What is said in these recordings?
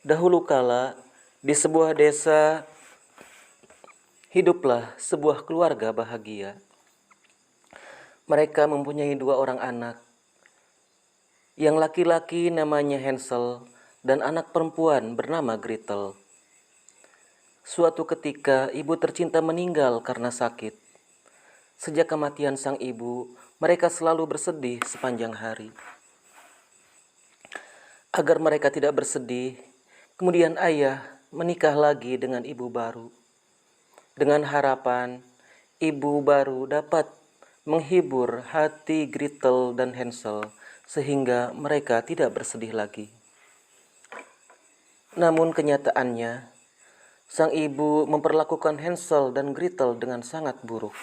Dahulu kala, di sebuah desa, hiduplah sebuah keluarga bahagia. Mereka mempunyai 2 orang anak. Yang laki-laki namanya Hansel dan anak perempuan bernama Gretel. Suatu ketika, ibu tercinta meninggal karena sakit. Sejak kematian sang ibu, mereka selalu bersedih sepanjang hari. Agar mereka tidak bersedih, kemudian ayah menikah lagi dengan ibu baru. Dengan harapan ibu baru dapat menghibur hati Gretel dan Hansel sehingga mereka tidak bersedih lagi. Namun kenyataannya, sang ibu memperlakukan Hansel dan Gretel dengan sangat buruk.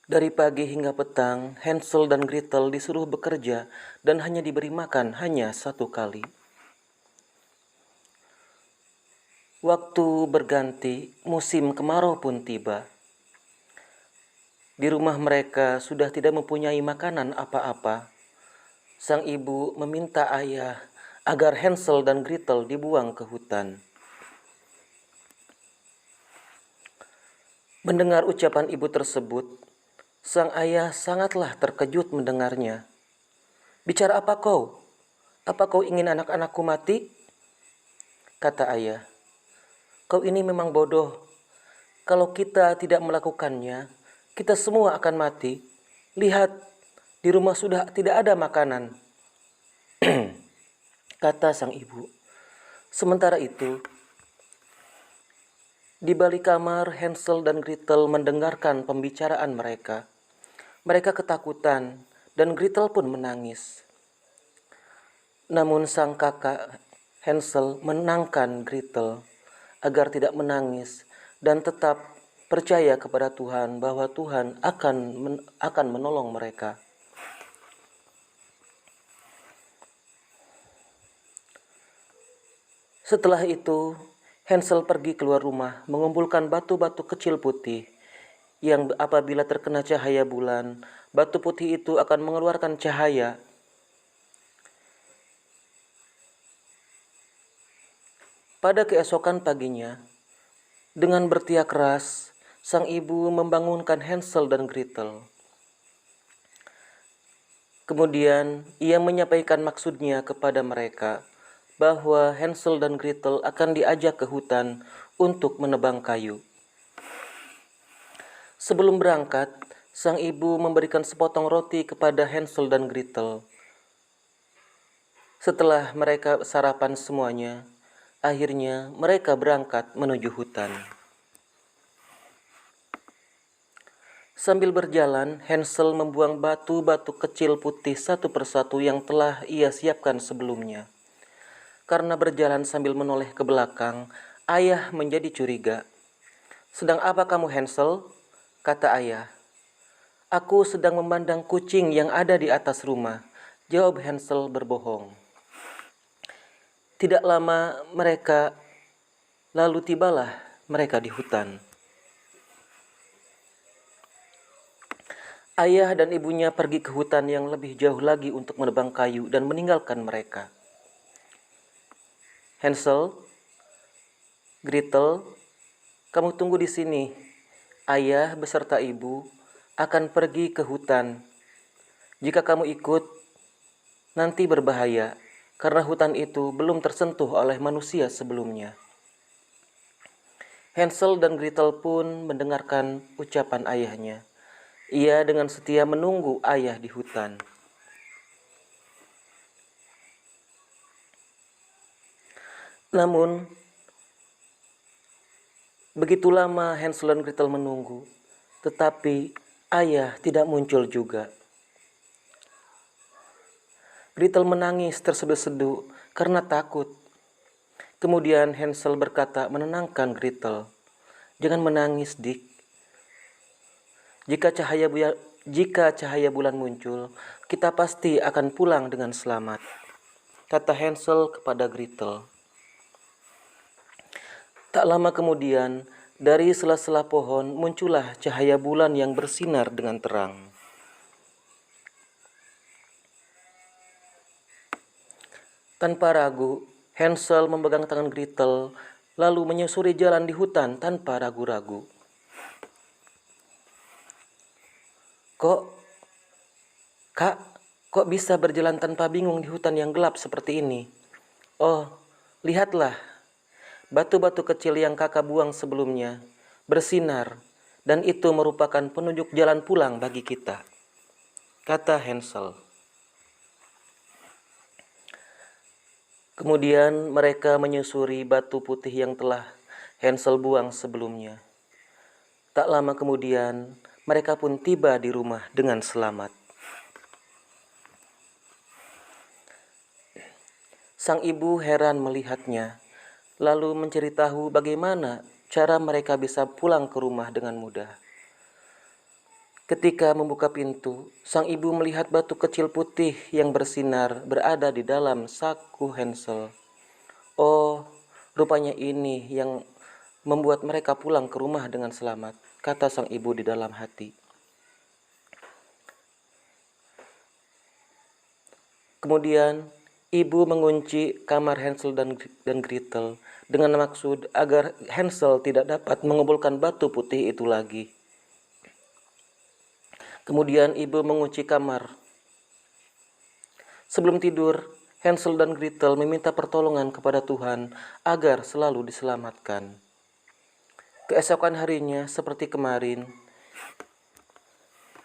Dari pagi hingga petang, Hansel dan Gretel disuruh bekerja dan hanya diberi makan hanya 1 kali. Waktu berganti, musim kemarau pun tiba. Di rumah mereka sudah tidak mempunyai makanan apa-apa. Sang ibu meminta ayah agar Hansel dan Gretel dibuang ke hutan. Mendengar ucapan ibu tersebut, sang ayah sangatlah terkejut mendengarnya. "Bicara apa kau? Apa kau ingin anak-anakku mati?" kata ayah. "Kau ini memang bodoh. Kalau kita tidak melakukannya, kita semua akan mati. Lihat, di rumah sudah tidak ada makanan," kata sang ibu. Sementara itu, di balik kamar, Hansel dan Gretel mendengarkan pembicaraan mereka. Mereka ketakutan dan Gretel pun menangis. Namun sang kakak Hansel menenangkan Gretel agar tidak menangis dan tetap percaya kepada Tuhan bahwa Tuhan akan menolong mereka. Setelah itu, Hansel pergi keluar rumah mengumpulkan batu-batu kecil putih yang apabila terkena cahaya bulan, batu putih itu akan mengeluarkan cahaya. Pada keesokan paginya, dengan berteriak keras, sang ibu membangunkan Hansel dan Gretel. Kemudian ia menyampaikan maksudnya kepada mereka bahwa Hansel dan Gretel akan diajak ke hutan untuk menebang kayu. Sebelum berangkat, sang ibu memberikan sepotong roti kepada Hansel dan Gretel. Setelah mereka sarapan semuanya, akhirnya mereka berangkat menuju hutan. Sambil berjalan, Hansel membuang batu-batu kecil putih satu persatu yang telah ia siapkan sebelumnya. Karena berjalan sambil menoleh ke belakang, ayah menjadi curiga. "Sedang apa kamu, Hansel?" kata ayah. "Aku sedang memandang kucing yang ada di atas rumah," jawab Hansel berbohong. Tidak lama lalu tibalah mereka di hutan. Ayah dan ibunya pergi ke hutan yang lebih jauh lagi untuk menebang kayu dan meninggalkan mereka. "Hansel, Gretel, kamu tunggu di sini. Ayah beserta ibu akan pergi ke hutan. Jika kamu ikut, nanti berbahaya, karena hutan itu belum tersentuh oleh manusia sebelumnya." Hansel dan Gretel pun mendengarkan ucapan ayahnya. Ia dengan setia menunggu ayah di hutan. Namun, begitu lama Hansel dan Gretel menunggu, tetapi ayah tidak muncul juga. Gretel menangis terseduh-seduh karena takut. Kemudian Hansel berkata menenangkan Gretel, "Jangan menangis, Dik. Jika cahaya bulan muncul, kita pasti akan pulang dengan selamat," kata Hansel kepada Gretel. Tak lama kemudian, dari sela-sela pohon muncullah cahaya bulan yang bersinar dengan terang. Tanpa ragu, Hansel memegang tangan Gretel, lalu menyusuri jalan di hutan tanpa ragu-ragu. Kak, kok bisa berjalan tanpa bingung di hutan yang gelap seperti ini? Oh, lihatlah, batu-batu kecil yang kakak buang sebelumnya bersinar, dan itu merupakan penunjuk jalan pulang bagi kita, kata Hansel. Kemudian mereka menyusuri batu putih yang telah Hansel buang sebelumnya. Tak lama kemudian, mereka pun tiba di rumah dengan selamat. Sang ibu heran melihatnya, lalu mencari tahu bagaimana cara mereka bisa pulang ke rumah dengan mudah. Ketika membuka pintu, sang ibu melihat batu kecil putih yang bersinar berada di dalam saku Hansel. Oh, rupanya ini yang membuat mereka pulang ke rumah dengan selamat, kata sang ibu di dalam hati. Kemudian, ibu mengunci kamar Hansel dan Gretel dengan maksud agar Hansel tidak dapat mengumpulkan batu putih itu lagi. Kemudian ibu mengunci kamar. Sebelum tidur, Hansel dan Gretel meminta pertolongan kepada Tuhan agar selalu diselamatkan. Keesokan harinya, seperti kemarin,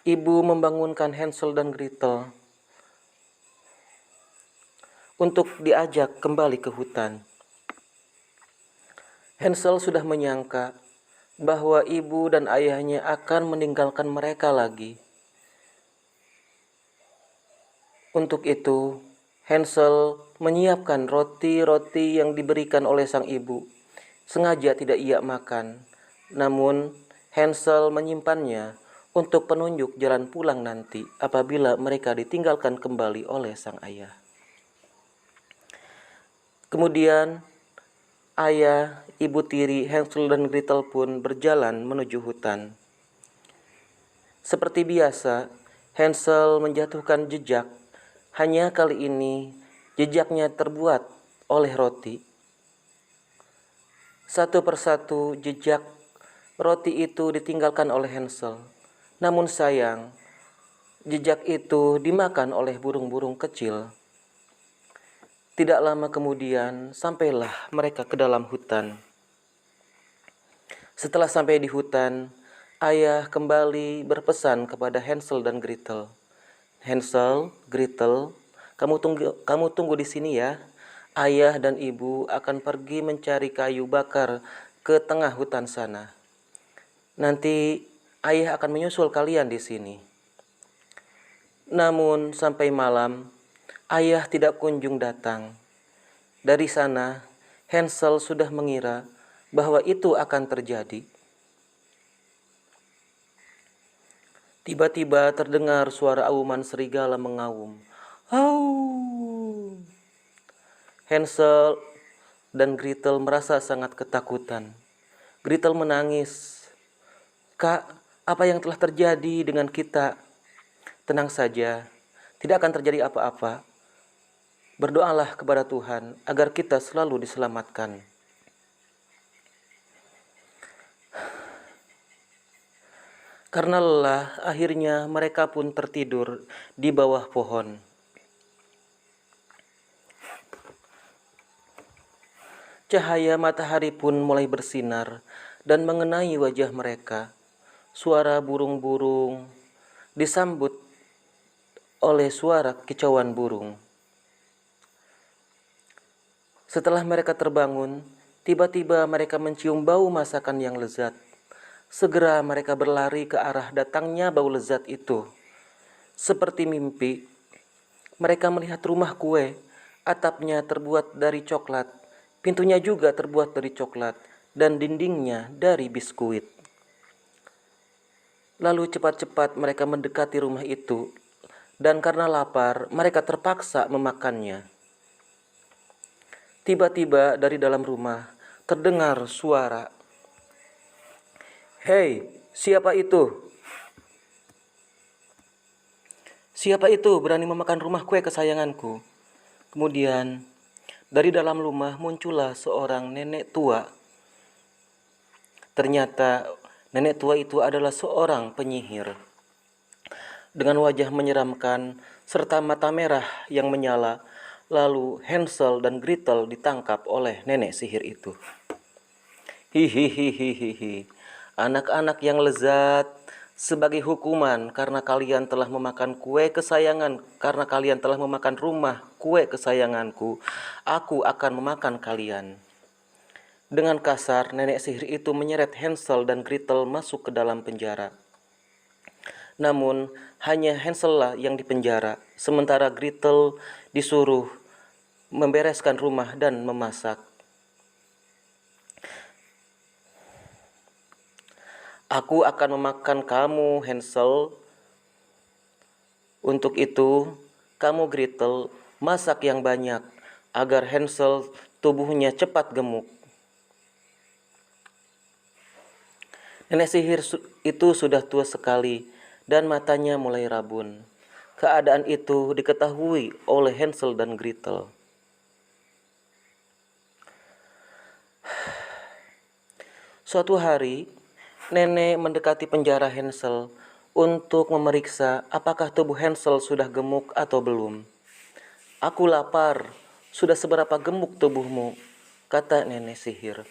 ibu membangunkan Hansel dan Gretel untuk diajak kembali ke hutan. Hansel sudah menyangka bahwa ibu dan ayahnya akan meninggalkan mereka lagi. Untuk itu, Hansel menyiapkan roti-roti yang diberikan oleh sang ibu. Sengaja tidak ia makan, namun Hansel menyimpannya untuk penunjuk jalan pulang nanti apabila mereka ditinggalkan kembali oleh sang ayah. Kemudian, ayah, ibu tiri, Hansel dan Gretel pun berjalan menuju hutan. Seperti biasa, Hansel menjatuhkan jejak. Hanya kali ini, jejaknya terbuat oleh roti. Satu persatu jejak roti itu ditinggalkan oleh Hansel. Namun sayang, jejak itu dimakan oleh burung-burung kecil. Tidak lama kemudian, sampailah mereka ke dalam hutan. Setelah sampai di hutan, ayah kembali berpesan kepada Hansel dan Gretel. Hansel, Gretel, kamu tunggu di sini ya. Ayah dan ibu akan pergi mencari kayu bakar ke tengah hutan sana. Nanti ayah akan menyusul kalian di sini. Namun sampai malam, ayah tidak kunjung datang. Dari sana, Hansel sudah mengira bahwa itu akan terjadi. Tiba-tiba terdengar suara auman serigala mengaum. Au! Hansel dan Gretel merasa sangat ketakutan. Gretel menangis. Kak, apa yang telah terjadi dengan kita? Tenang saja, tidak akan terjadi apa-apa. Berdoalah kepada Tuhan agar kita selalu diselamatkan. Karena lelah, akhirnya mereka pun tertidur di bawah pohon. Cahaya matahari pun mulai bersinar dan mengenai wajah mereka. Suara burung-burung disambut oleh suara kicauan burung. Setelah mereka terbangun, tiba-tiba mereka mencium bau masakan yang lezat. Segera mereka berlari ke arah datangnya bau lezat itu. Seperti mimpi, mereka melihat rumah kue. Atapnya terbuat dari coklat, pintunya juga terbuat dari coklat, dan dindingnya dari biskuit. Lalu cepat-cepat mereka mendekati rumah itu, dan karena lapar, mereka terpaksa memakannya. Tiba-tiba dari dalam rumah terdengar suara, "Hei, siapa itu? Siapa itu berani memakan rumah kue kesayanganku?" Kemudian Dari dalam rumah muncullah seorang nenek tua. Ternyata nenek tua itu adalah seorang penyihir. Dengan wajah menyeramkan serta mata merah yang menyala, lalu Hansel dan Gretel ditangkap oleh nenek sihir itu. Hihihihihi, anak-anak yang lezat, sebagai hukuman karena kalian telah memakan kue kesayangan, karena kalian telah memakan rumah kue kesayanganku, aku akan memakan kalian. Dengan kasar, nenek sihir itu menyeret Hansel dan Gretel masuk ke dalam penjara. Namun, hanya Hansel lah yang dipenjara, sementara Gretel disuruh membereskan rumah dan memasak. Aku akan memakan kamu, Hansel. Untuk itu, kamu Gretel, masak yang banyak, agar Hansel tubuhnya cepat gemuk. Nenek sihir itu sudah tua sekali, dan matanya mulai rabun. Keadaan itu diketahui oleh Hansel dan Gretel. Suatu hari, nenek mendekati penjara Hansel untuk memeriksa apakah tubuh Hansel sudah gemuk atau belum. Aku lapar, sudah seberapa gemuk tubuhmu, kata nenek sihir.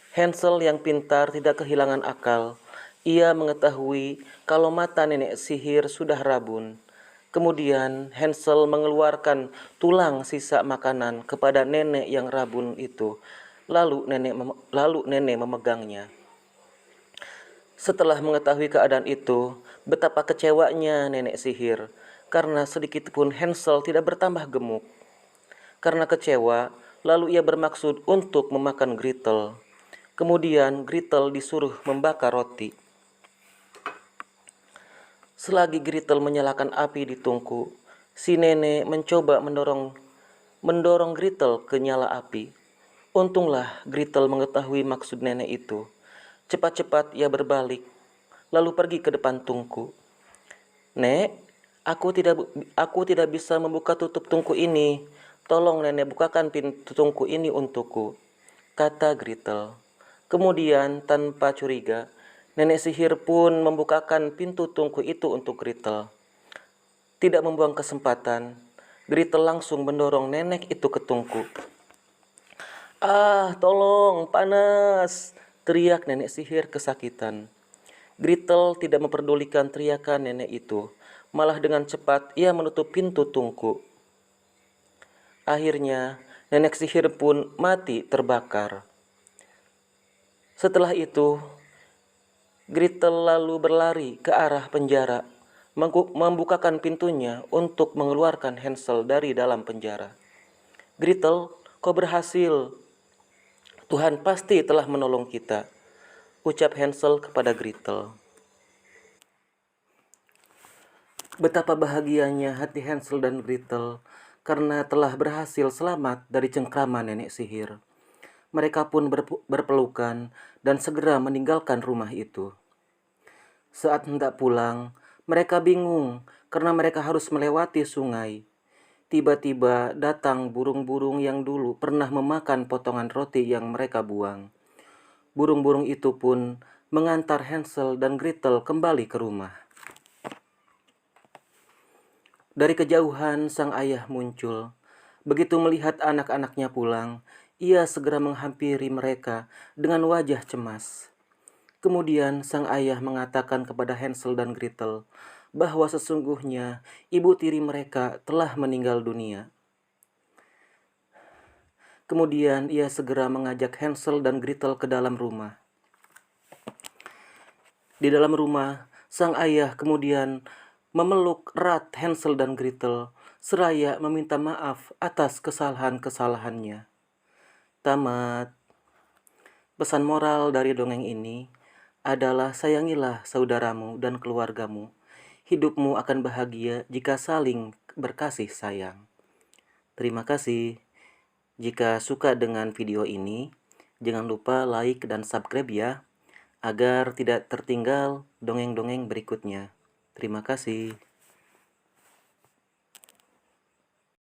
Hansel yang pintar tidak kehilangan akal. Ia mengetahui kalau mata nenek sihir sudah rabun. Kemudian Hansel mengeluarkan tulang sisa makanan kepada nenek yang rabun itu. Lalu nenek memegangnya. Setelah mengetahui keadaan itu, betapa kecewanya nenek sihir, karena sedikitpun Hansel tidak bertambah gemuk. Karena kecewa, lalu ia bermaksud untuk memakan Gretel. Kemudian Gretel disuruh membakar roti. Selagi Gretel menyalakan api di tungku, si nenek mencoba mendorong Gretel ke nyala api. Untunglah Gretel mengetahui maksud nenek itu. Cepat-cepat ia berbalik, lalu pergi ke depan tungku. Nek, aku tidak bisa membuka tutup tungku ini. Tolong nenek bukakan pintu tungku ini untukku, kata Gretel. Kemudian tanpa curiga, nenek sihir pun membukakan pintu tungku itu untuk Gretel. Tidak membuang kesempatan, Gretel langsung mendorong nenek itu ke tungku. Ah, tolong, panas! Teriak nenek sihir kesakitan. Gretel tidak memperdulikan teriakan nenek itu. Malah dengan cepat ia menutup pintu tungku. Akhirnya nenek sihir pun mati terbakar. Setelah itu, Gretel lalu berlari ke arah penjara, membukakan pintunya untuk mengeluarkan Hansel dari dalam penjara. Gretel, kau berhasil. Tuhan pasti telah menolong kita, ucap Hansel kepada Gretel. Betapa bahagianya hati Hansel dan Gretel karena telah berhasil selamat dari cengkraman nenek sihir. Mereka pun berpelukan dan segera meninggalkan rumah itu. Saat hendak pulang, mereka bingung karena mereka harus melewati sungai. Tiba-tiba datang burung-burung yang dulu pernah memakan potongan roti yang mereka buang. Burung-burung itu pun mengantar Hansel dan Gretel kembali ke rumah. Dari kejauhan sang ayah muncul. Begitu melihat anak-anaknya pulang, ia segera menghampiri mereka dengan wajah cemas. Kemudian sang ayah mengatakan kepada Hansel dan Gretel bahwa sesungguhnya ibu tiri mereka telah meninggal dunia. Kemudian ia segera mengajak Hansel dan Gretel ke dalam rumah. Di dalam rumah, sang ayah kemudian memeluk erat Hansel dan Gretel seraya meminta maaf atas kesalahan-kesalahannya. Tamat. Pesan moral dari dongeng ini adalah sayangilah saudaramu dan keluargamu. Hidupmu akan bahagia jika saling berkasih sayang. Terima kasih. Jika suka dengan video ini, jangan lupa like dan subscribe ya, agar tidak tertinggal dongeng-dongeng berikutnya. Terima kasih.